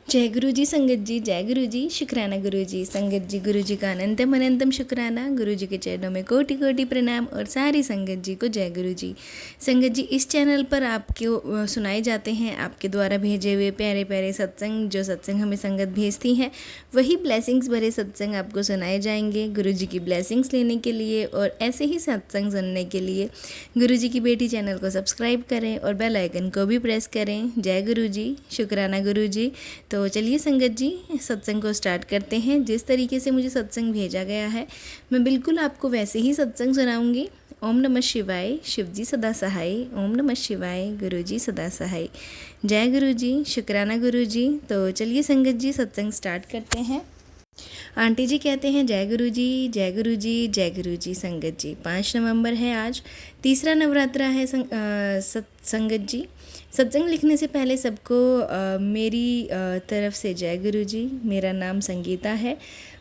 जय गुरु जी संगत जी, जय गुरु जी, शुक्राना गुरु जी। संगत जी, गुरु जी का अनंतम अनंतम शुक्राना। गुरु जी के चरणों में कोटि कोटि प्रणाम और सारी संगत जी को जय गुरु जी। संगत जी, इस चैनल पर आपको सुनाए जाते हैं आपके द्वारा भेजे हुए प्यारे प्यारे सत्संग। जो सत्संग हमें संगत भेजती हैं वही ब्लेसिंग्स भरे सत्संग आपको सुनाए जाएंगे। गुरु जी की ब्लेसिंग्स लेने के लिए और ऐसे ही सत्संग सुनने के लिए गुरु जी की बेटी चैनल को सब्सक्राइब करें और बेल आइकन को भी प्रेस करें। जय गुरु जी, शुक्राना गुरु जी। तो चलिए संगत जी, सत्संग को स्टार्ट करते हैं। जिस तरीके से मुझे सत्संग भेजा गया है मैं बिल्कुल आपको वैसे ही सत्संग सुनाऊंगी। ओम नमः शिवाय, शिव जी सदा सहाय। ओम नमः शिवाय, गुरु जी सदा सहाय। जय गुरु जी, शुक्राना गुरु जी। तो चलिए संगत जी, सत्संग स्टार्ट करते हैं। आंटी जी कहते हैं जय गुरु जी, जय गुरु जी, जय गुरु जी। संगत जी, 5 नवंबर है आज, तीसरा नवरात्रा है। संगत जी, सत्संग लिखने से पहले सबको मेरी तरफ से जय गुरु जी। मेरा नाम संगीता है,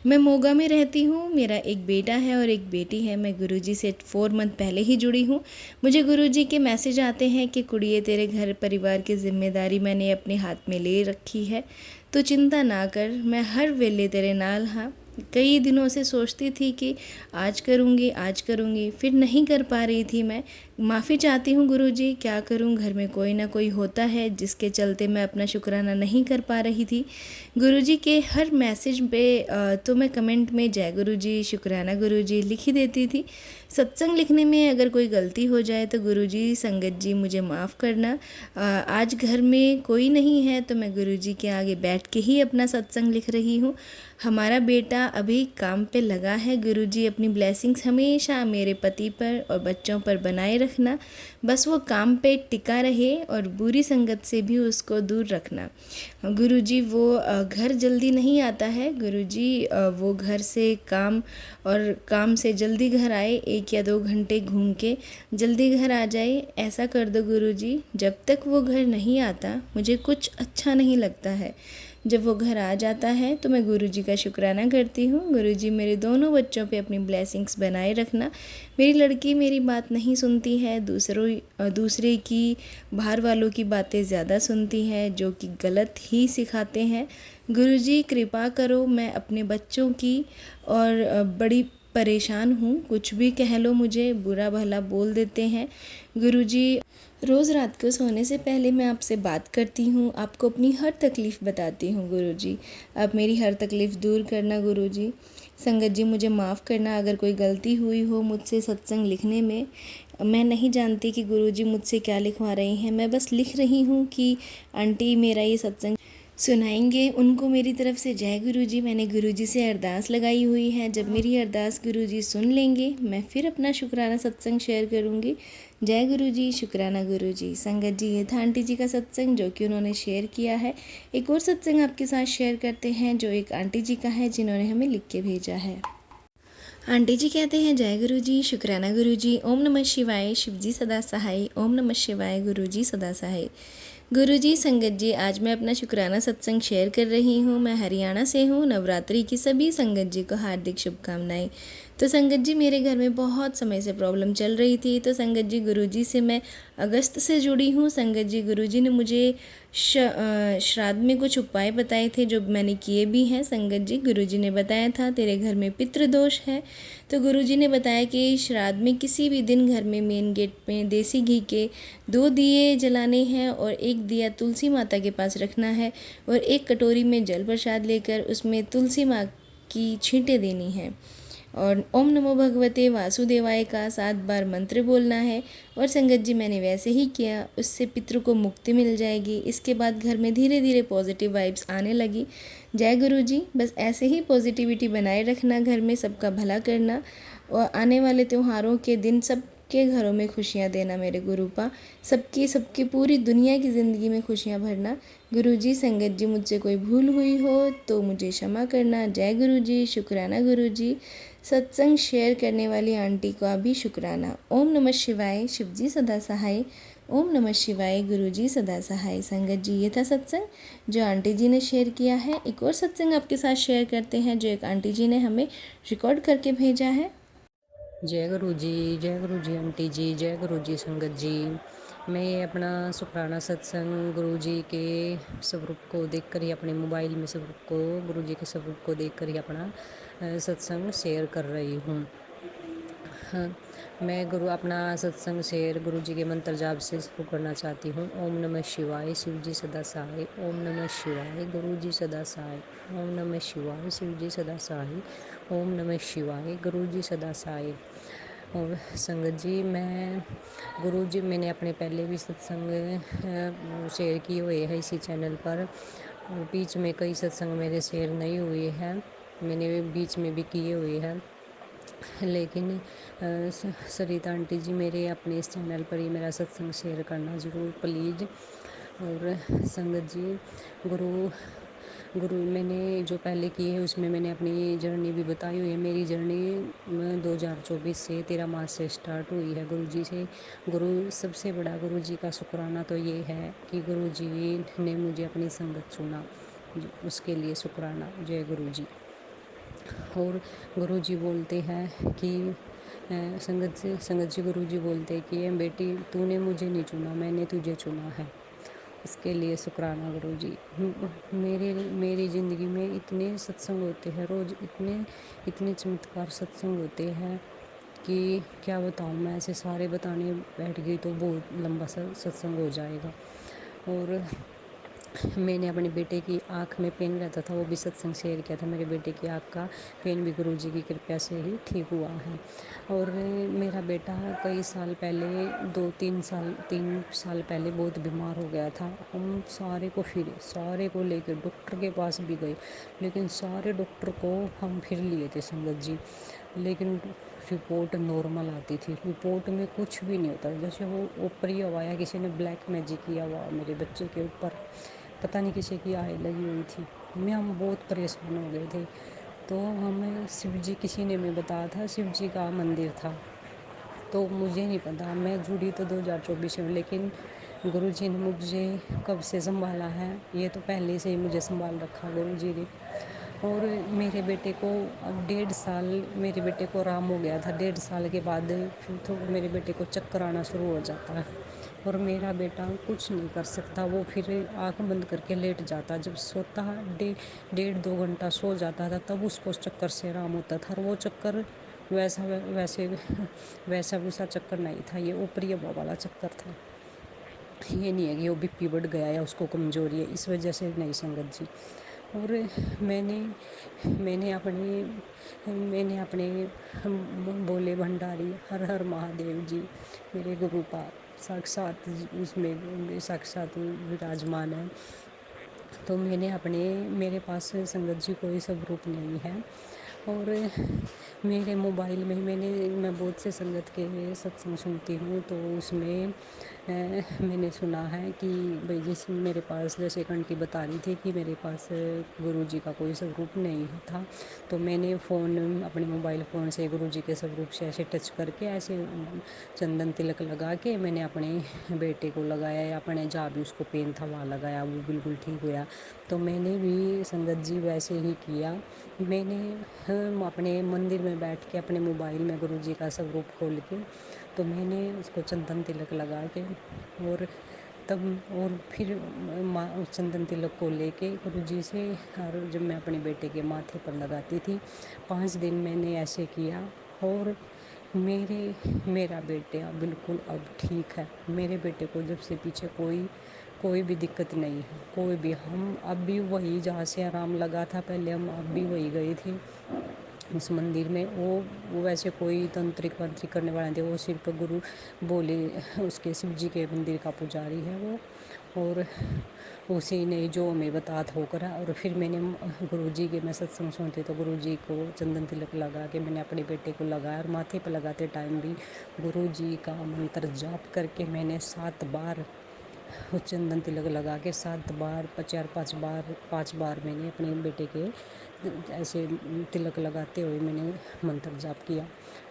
मैं मोगा में रहती हूँ। मेरा एक बेटा है और एक बेटी है। मैं गुरु जी से 4 मंथ पहले ही जुड़ी हूँ। मुझे गुरु जी के मैसेज आते हैं कि कुड़िए, तेरे घर परिवार की जिम्मेदारी मैंने अपने हाथ में ले रखी है, तो चिंता ना कर, मैं हर वेले तेरे नाल हाँ। कई दिनों से सोचती थी कि आज करूँगी, फिर नहीं कर पा रही थी। मैं माफ़ी चाहती हूँ गुरु जी, क्या करूँ, घर में कोई ना कोई होता है जिसके चलते मैं अपना शुक्राना नहीं कर पा रही थी। गुरु जी के हर मैसेज पे तो मैं कमेंट में जय गुरु जी, शुक्राना गुरु जी लिख ही देती थी। सत्संग लिखने में अगर कोई गलती हो जाए तो गुरु जी, संगत जी मुझे माफ़ करना। आज घर में कोई नहीं है तो मैं गुरु जी के आगे बैठ के ही अपना सत्संग लिख रही हूँ। हमारा बेटा अभी काम पे लगा है। गुरु जी अपनी ब्लेसिंग्स हमेशा मेरे पति पर और बच्चों पर बनाए रखना। बस वो काम पे टिका रहे और बुरी संगत से भी उसको दूर रखना। गुरु जी, वो घर जल्दी नहीं आता है। गुरु जी, वो घर से काम से जल्दी घर आए, 1 या 2 घंटे घूम के जल्दी घर आ जाए, ऐसा कर दो गुरु जी। जब तक वो घर नहीं आता मुझे कुछ अच्छा नहीं लगता है। जब वो घर आ जाता है तो मैं गुरु जी का शुक्राना करती हूँ। गुरु जी, मेरे दोनों बच्चों पे अपनी ब्लेसिंग्स बनाए रखना। मेरी लड़की मेरी बात नहीं सुनती है, दूसरे की बाहर वालों की बातें ज़्यादा सुनती है, जो कि गलत ही सिखाते हैं। गुरु जी, कृपा करो, मैं अपने बच्चों की और बड़ी परेशान हूँ। कुछ भी कह लो, मुझे बुरा भला बोल देते हैं। गुरु जी, रोज़ रात को सोने से पहले मैं आपसे बात करती हूँ, आपको अपनी हर तकलीफ़ बताती हूँ। गुरु जी, आप मेरी हर तकलीफ़ दूर करना गुरु जी। संगत जी, मुझे माफ़ करना अगर कोई गलती हुई हो मुझसे सत्संग लिखने में। मैं नहीं जानती कि गुरु जी मुझसे क्या लिखवा रही हैं। मैं बस लिख रही हूँ कि आंटी मेरा ये सत्संग सुनाएंगे, उनको मेरी तरफ से जय गुरु जी। मैंने गुरु जी से अरदास लगाई हुई है, जब मेरी अरदास गुरु जी सुन लेंगे मैं फिर अपना शुक्राना सत्संग शेयर करूँगी। जय गुरु जी, शुक्राना गुरु जी। संगत जी, ये था आंटी जी का सत्संग जो कि उन्होंने शेयर किया है। एक और सत्संग आपके साथ शेयर करते हैं जो एक आंटी जी का है जिन्होंने हमें लिख के भेजा है। आंटी जी कहते हैं जय गुरु जी, शुक्राना गुरु जी। ओम नमः शिवाय, शिव जी सदा सहाय। ओम नमः शिवाय, गुरु जी सदा सहाय। गुरु जी, संगत जी, आज मैं अपना शुक्राना सत्संग शेयर कर रही हूँ। मैं हरियाणा से हूँ। नवरात्रि की सभी संगत जी को हार्दिक शुभकामनाएं। तो संगत जी, मेरे घर में बहुत समय से प्रॉब्लम चल रही थी। तो संगत जी, गुरु जी से मैं अगस्त से जुड़ी हूँ। संगत जी, गुरु जी ने मुझे श्राद्ध में कुछ उपाय बताए थे जो मैंने किए भी हैं। संगत जी, गुरु जी ने बताया था तेरे घर में पितृदोष है। तो गुरु जी ने बताया कि श्राद्ध में किसी भी दिन घर में मेन गेट में देसी घी के 2 दिए जलाने हैं और 1 दिया तुलसी माता के पास रखना है और 1 कटोरी में जल प्रसाद लेकर उसमें तुलसी माँ की छींटें देनी है और ओम नमो भगवते वासुदेवाय का 7 बार मंत्र बोलना है। और संगत जी, मैंने वैसे ही किया, उससे पितृ को मुक्ति मिल जाएगी। इसके बाद घर में धीरे धीरे पॉजिटिव वाइब्स आने लगी। जय गुरु जी, बस ऐसे ही पॉजिटिविटी बनाए रखना, घर में सबका भला करना और आने वाले त्योहारों के दिन सबके घरों में खुशियाँ देना मेरे गुरुपा। सबकी पूरी दुनिया की ज़िंदगी में खुशियाँ भरना। गुरु जी, संगत जी, मुझसे कोई भूल हुई हो तो मुझे क्षमा करना। जय गुरु जी, शुक्राना गुरु जी। सत्संग शेयर करने वाली आंटी का भी शुक्राना। ओम नमः शिवाय, शिव जी सदा सहाय। ओम नमः शिवाय, गुरु जी सदा सहाय। संगत जी, ये था सत्संग जो आंटी जी ने शेयर किया है। एक और सत्संग आपके साथ शेयर करते हैं जो एक आंटी जी ने हमें रिकॉर्ड करके भेजा है। जय गुरु जी आंटी जी, जय गुरु जी संगत जी। मैं अपना शुक्राना सत्संग गुरुजी के स्वरूप को देखकर ही अपने मोबाइल में स्वरूप को गुरुजी के स्वरूप को देखकर ही अपना सत्संग शेयर कर रही हूँ। हाँ, मैं अपना सत्संग शेयर गुरुजी के मंत्र जाप से शुरू करना चाहती हूँ। ओम नमः शिवाय, शिव जी सदा सहाय। ओम नमः शिवाय, गुरुजी सदा सहाय। ओम नमः शिवाय, शिव जी सदा सहाय। ओम नमः शिवाय, गुरुजी सदा सहाय। और संगत जी, मैंने अपने पहले भी सत्संग शेयर किए हुए हैं इसी चैनल पर। बीच में कई सत्संग मेरे शेयर नहीं हुए हैं, मैंने बीच में भी किए हुए हैं, लेकिन सरिता आंटी जी, मेरे अपने इस चैनल पर ही मेरा सत्संग शेयर करना ज़रूर प्लीज़। और संगत जी, गुरु गुरु मैंने जो पहले की है उसमें मैंने अपनी जर्नी भी बताई हुई है। मेरी जर्नी 2024 से 13 मार्च से स्टार्ट हुई है गुरु जी से। सबसे बड़ा गुरु जी का शुक्राना तो ये है कि गुरु जी ने मुझे अपनी संगत चुना, उसके लिए शुक्राना। जय गुरु जी। और गुरु जी बोलते हैं कि संगत जी, गुरु जी बोलते हैं कि बेटी, तूने मुझे नहीं चुना, मैंने तुझे चुना है, इसके लिए शुक्राना गुरु जी। मेरी ज़िंदगी में इतने सत्संग होते हैं रोज़, इतने चमत्कार सत्संग होते हैं कि क्या बताऊँ मैं। ऐसे सारे बताने बैठ गई तो बहुत लंबा सत्संग हो जाएगा। और मैंने अपने बेटे की आँख में पेन रहता था, वो भी सत्संग शेयर किया था। मेरे बेटे की आँख का पेन भी गुरुजी की कृपा से ही ठीक हुआ है। और मेरा बेटा कई साल पहले, 3 साल पहले बहुत बीमार हो गया था। हम सारे को लेकर डॉक्टर के पास भी गए, लेकिन सारे डॉक्टर को हम फिर लिए थे संगत जी, लेकिन रिपोर्ट नॉर्मल आती थी। रिपोर्ट में कुछ भी नहीं होता, जैसे वो ऊपरी हवा या किसी ने ब्लैक मैजिक किया हुआ मेरे बच्चे के ऊपर, पता नहीं किसी की आय लगी हुई थी। हम बहुत परेशान हो गए थे। तो हमें शिव जी, किसी ने हमें बताया था शिव जी का मंदिर था, तो मुझे नहीं पता, मैं जुड़ी तो 2024 में, लेकिन गुरु जी ने मुझे कब से संभाला है, ये तो पहले से ही मुझे संभाल रखा गुरु जी ने। और मेरे बेटे को अब 1.5 साल मेरे बेटे को आराम हो गया था। 1.5 साल के बाद फिर तो मेरे बेटे को चक्कर आना शुरू हो जाता है, और मेरा बेटा कुछ नहीं कर सकता। वो फिर आँख बंद करके लेट जाता, जब सोता 1.5-2 घंटा सो जाता था तब उसको चक्कर से आराम होता था। और वो चक्कर वैसा वैसा चक्कर नहीं था, ये ऊपरी हवा वाला चक्कर था। ये नहीं है कि वो बीपी बढ़ गया या उसको कमजोरी है, इस वजह से नहीं संगत जी। और मैंने अपने बोले भंडारी हर हर महादेव जी, मेरे गुरुपाद साक्षात उसमें साक्षात विराजमान है। तो मेरे पास संगत जी कोई स्वरूप नहीं है। और मेरे मोबाइल में मैं बहुत से संगत के सत्संग सुनती हूँ, तो उसमें मैंने सुना है कि भाई, जिस मेरे पास, जैसे एक आंटी बता रही थी कि मेरे पास गुरु जी का कोई स्वरूप नहीं था, तो मैंने अपने मोबाइल फ़ोन से गुरु जी के स्वरूप से ऐसे टच करके, ऐसे चंदन तिलक लगा के मैंने अपने बेटे को लगाया, या अपने जहाँ भी उसको पेन था वहाँ लगाया, वो बिल्कुल ठीक हुआ। तो मैंने भी संगत जी वैसे ही किया। मैंने अपने मंदिर में बैठ के अपने मोबाइल में गुरु जी का स्वरूप खोल के, तो मैंने उसको चंदन तिलक लगा के, और फिर चंदन तिलक को लेके गुरु जी से, और जब मैं अपने बेटे के माथे पर लगाती थी, 5 दिन मैंने ऐसे किया। और मेरा बेटा बिल्कुल अब ठीक है। मेरे बेटे को जब से पीछे कोई भी दिक्कत नहीं है, कोई भी। हम अब भी वही, जहाँ से आराम लगा था पहले, हम अब भी वही गए थे उस मंदिर में। वो वैसे कोई तंत्रिक वंत्रिक करने वाले थे, वो सिर्फ गुरु बोले उसके शिव जी के मंदिर का पुजारी है वो, और उसी ने जो हमें बता था वो करा। और फिर मैंने गुरु जी के, मैं सत्संग सुनती तो गुरु जी को चंदन तिलक लगा के मैंने अपने बेटे को लगाया, और माथे पर लगाते टाइम भी गुरु जी का मंत्र जाप करके मैंने 7 बार वो चंदन तिलक लगा के 7 बार, 5 बार मैंने अपने बेटे के ऐसे तिलक लगाते हुए मैंने मंत्र जाप किया।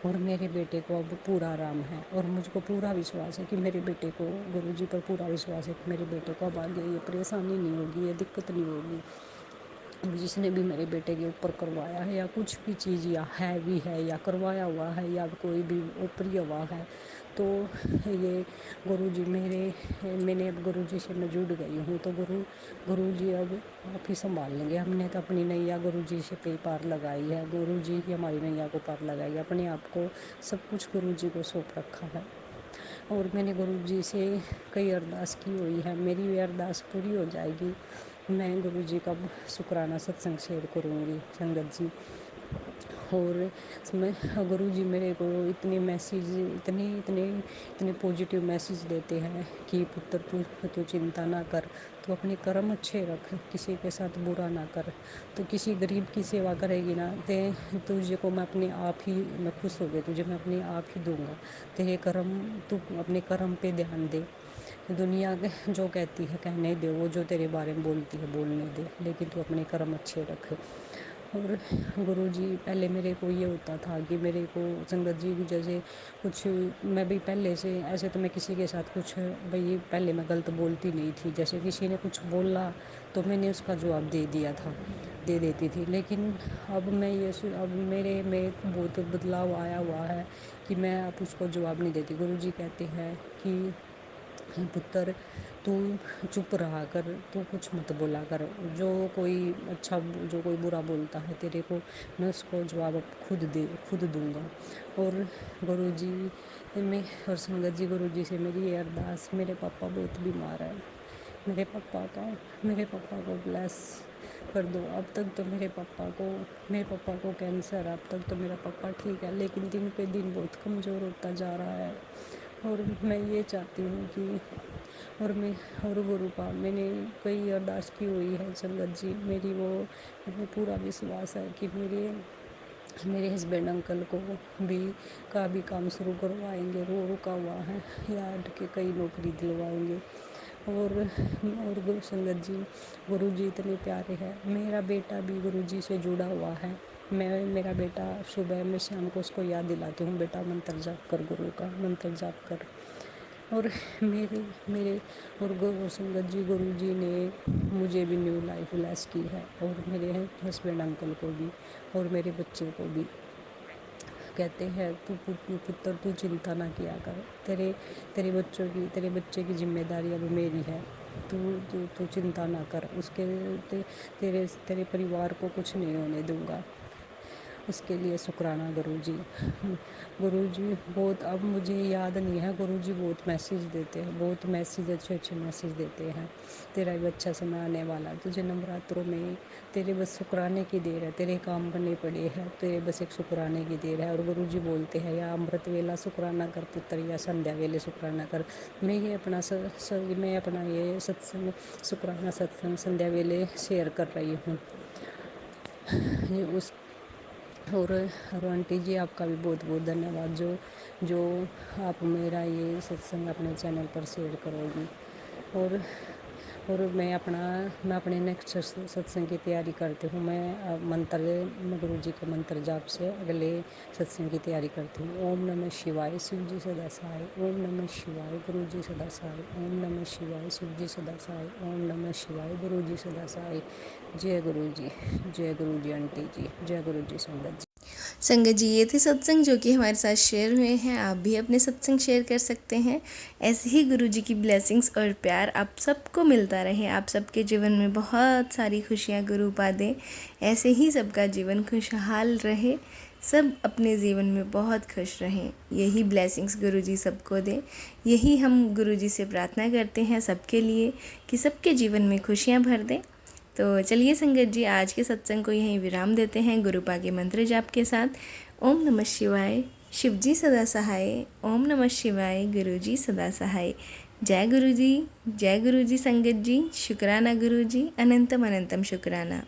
और मेरे बेटे को अब पूरा आराम है, और मुझको पूरा विश्वास है कि मेरे बेटे को, गुरु जी पर पूरा विश्वास है कि मेरे बेटे को अब आगे ये परेशानी नहीं होगी, ये दिक्कत नहीं होगी। और जिसने भी मेरे बेटे के ऊपर करवाया है या कुछ भी चीज़ या है भी है या करवाया हुआ है या कोई भी ऊपरी हुआ है, तो ये गुरुजी मैंने अब गुरुजी से मैं जुड़ गई हूँ। तो गुरुजी अब आप ही संभाल लेंगे। हमने तो अपनी नैया गुरुजी से पे पार लगाई है, गुरुजी ही हमारी नैया को पार लगाई है। अपने आप को सब कुछ गुरुजी को सौंप रखा है। और मैंने गुरुजी से कई अरदास की हुई है, मेरी भी अरदास पूरी हो जाएगी। मैं गुरुजी का शुक्राना सत्संग शेयर करूँगी संगत जी। और इसमें गुरुजी मेरे को इतने मैसेज इतने पॉजिटिव मैसेज देते हैं कि पुत्र तू चिंता ना कर, तू अपने कर्म अच्छे रख, किसी के साथ बुरा ना कर, तो किसी गरीब की सेवा करेगी ना ते तुझे को मैं अपने आप ही मैं खुश हो गई, तुझे मैं अपने आप ही दूंगा। तेरे कर्म तू अपने कर्म पे ध्यान दे, दुनिया जो कहती है कहने दे, वो जो तेरे बारे में बोलती है बोलने दे, लेकिन तू अपने कर्म अच्छे रख। और गुरुजी पहले मेरे को ये होता था कि मेरे को संगत जी की जैसे कुछ मैं भी पहले से ऐसे तो मैं किसी के साथ कुछ भाई पहले मैं गलत बोलती नहीं थी, जैसे किसी ने कुछ बोला तो मैंने उसका जवाब दे देती थी। लेकिन अब अब मेरे में बहुत बदलाव आया हुआ है कि मैं अब उसको जवाब नहीं देती। गुरुजी कहते हैं कि पुत्र तू चुप रहा कर, तू कुछ मत बोला कर, जो कोई बुरा बोलता है तेरे को, मैं उसको जवाब अब खुद दूंगा। और गुरुजी में और संगत जी गुरुजी से मेरी ये अरदास, मेरे पापा बहुत बीमार है, मेरे पापा को ब्लेस कर दो। अब तक तो मेरे पापा को कैंसर है, अब तक तो मेरा पापा ठीक है, लेकिन दिन पे दिन बहुत कमज़ोर होता जा रहा है। और मैं ये चाहती हूँ कि और गुरु का मैंने कई अरदास की हुई है संगत जी, मुझे पूरा विश्वास है कि मेरे हस्बैंड अंकल को भी काम शुरू करवाएंगे, वो रुका हुआ है, यार्ड के कई नौकरी दिलवाएंगे। और गुरु संगत जी गुरुजी इतने प्यारे हैं। मेरा बेटा भी गुरुजी से जुड़ा हुआ है। मेरा बेटा सुबह में शाम को उसको याद दिलाती हूँ, बेटा मंत्र जाप कर, गुरु का मंत्र जाप कर। और मेरे और गुरु संगत जी गुरुजी ने मुझे भी न्यू लाइफ ब्लेस की है, और मेरे हस्बैंड अंकल को भी, और मेरे बच्चे को भी। कहते हैं पुत्र तू चिंता ना किया कर, तेरे बच्चे की जिम्मेदारी अब मेरी है, तू चिंता ना कर, तेरे परिवार को कुछ नहीं होने दूंगा। उसके लिए शुक्राना गुरुजी बहुत, अब मुझे याद नहीं है, गुरुजी बहुत मैसेज देते हैं, बहुत मैसेज अच्छे मैसेज देते हैं। तेरा भी अच्छा समय आने वाला है, तुझे नवरात्रों में तेरे बस शुक्राने की देर है, तेरे काम बने पड़े हैं, तेरे बस एक शुक्राने की देर है। और गुरुजी बोलते हैं या अमृत वेला शुक्राना कर पुत्र, या संध्या वेले शुक्राना कर। मैं अपना ये सत्संग शुक्राना सत्संग संध्या वेले शेयर कर रही हूँ। और आंटी जी आपका भी बहुत बहुत धन्यवाद जो आप मेरा ये सत्संग अपने चैनल पर शेयर करोगी। और मैं अपने नेक्स्ट सत्संग की तैयारी करती हूँ। मैं गुरु जी के मंत्र जाप से अगले सत्संग की तैयारी करती हूँ। ओम नमः शिवाय, शिव जी सदा सहाय। ओम नमः शिवाय, गुरु जी सदा सहाय। ओम नमः शिवाय, शिव जी सदा सहाय। ओम नमः शिवाय, गुरु जी सदा सहाय। जय गुरु जी आंटी जी, जय गुरु जी संगत जी। संगत जी ये थे सत्संग जो कि हमारे साथ शेयर हुए हैं। आप भी अपने सत्संग शेयर कर सकते हैं। ऐसे ही गुरु जी की ब्लेसिंग्स और प्यार आप सबको मिलता रहे। आप सबके जीवन में बहुत सारी खुशियाँ गुरु पा दें। ऐसे ही सबका जीवन खुशहाल रहे, सब अपने जीवन में बहुत खुश रहें। यही ब्लेसिंग्स गुरु जी सबको दें। यही हम गुरु जी से प्रार्थना करते हैं सबके लिए कि सबके जीवन में खुशियाँ भर दें। तो चलिए संगत जी आज के सत्संग को यहीं विराम देते हैं गुरुपा के मंत्र जाप के साथ। ओम नमः शिवाय, शिव जी सदा सहाय। ओम नमः शिवाय, गुरु जी सदा सहाय। जय गुरु जी संगत जी। शुक्राना गुरु जी, अनंतम अनंतम शुक्राना।